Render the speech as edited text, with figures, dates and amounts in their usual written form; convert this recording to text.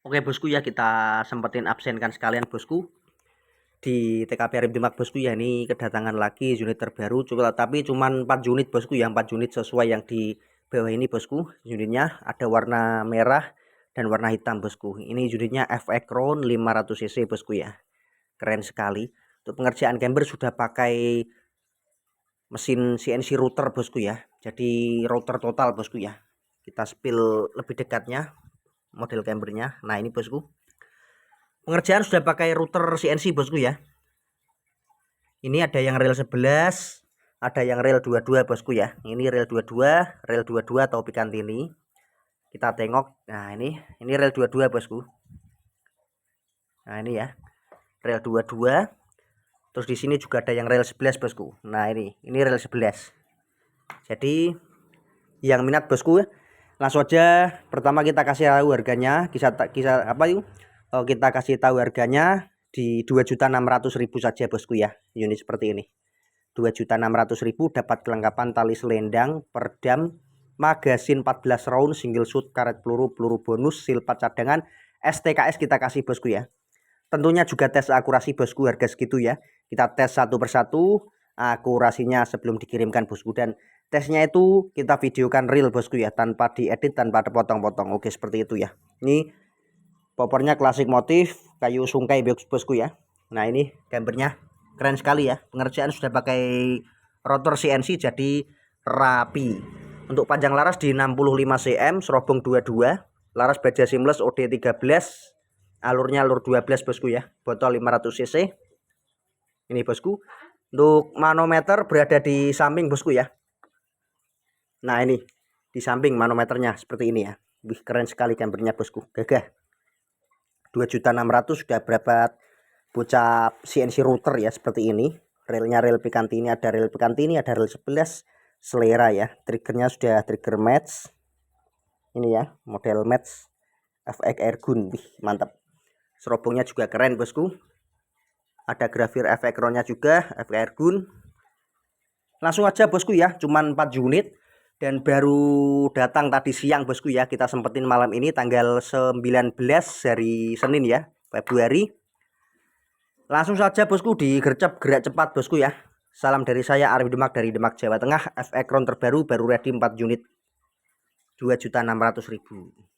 Oke bosku ya, kita sempetin absenkan sekalian bosku di TKP Arif Demak bosku ya. Ini kedatangan lagi unit terbaru, tapi cuman 4 unit bosku ya, 4 unit sesuai yang di bawah ini bosku. Unitnya ada warna merah dan warna hitam bosku. Ini unitnya FX Crown 500 cc bosku ya, keren sekali. Untuk pengerjaan camber sudah pakai mesin CNC router bosku ya, jadi router total bosku ya. Kita spill lebih dekatnya model cambernya. Nah ini bosku, pengerjaan sudah pakai router CNC bosku ya. Ini ada yang rel 11, ada yang rel 22 bosku ya. Ini rel 22 atau Picatinny. Kita tengok. Nah, ini rel 22 bosku. Nah, ini ya. Rel 22. Terus di sini juga ada yang rel 11 bosku. Nah, ini rel 11. Jadi yang minat bosku langsung aja, pertama kita kasih tahu harganya, kisah apa yuk? Kita kasih tahu harganya di 2.600.000 saja bosku ya. Unit seperti ini 2.600.000 dapat kelengkapan tali selendang, perdam, magasin 14 round, single shoot, karet peluru, peluru bonus, silpat cadangan, STKS kita kasih bosku ya. Tentunya juga tes akurasi bosku, harga segitu ya. Kita tes satu persatu akurasinya sebelum dikirimkan bosku, dan tesnya itu kita videokan real bosku ya, tanpa diedit, tanpa ada potong-potong. Oke, seperti itu ya. Ini popornya klasik motif kayu sungkai bosku ya. Nah, ini gambarnya keren sekali ya. Pengerjaan sudah pakai rotor CNC jadi rapi. Untuk panjang laras di 65 cm, serobong 22, laras baja seamless OD 13, alurnya alur 12 bosku ya, botol 500 cc. Ini bosku. Untuk manometer berada di samping bosku ya. Nah, ini di samping manometernya seperti ini ya. Wih, keren sekali gambarnya bosku, gagah. 2.600.000 sudah berapa bocah CNC router ya, seperti ini. Relnya rel Picatinny, ada rel Picatinny, ada rel 11, selera ya. Triggernya sudah trigger match. Ini ya, model match FX Airgun. Wih, mantap. Serobongnya juga keren bosku. Ada grafir FX Crown-nya juga, FX Airgun. Langsung aja bosku ya, cuman 4 unit dan baru datang tadi siang bosku ya. Kita sempetin malam ini tanggal 19 hari Senin ya, Februari. Langsung saja bosku digercep, gerak cepat bosku ya. Salam dari saya Arif Demak dari Demak Jawa Tengah. FX Crown terbaru baru ready 4 unit 2.600.000.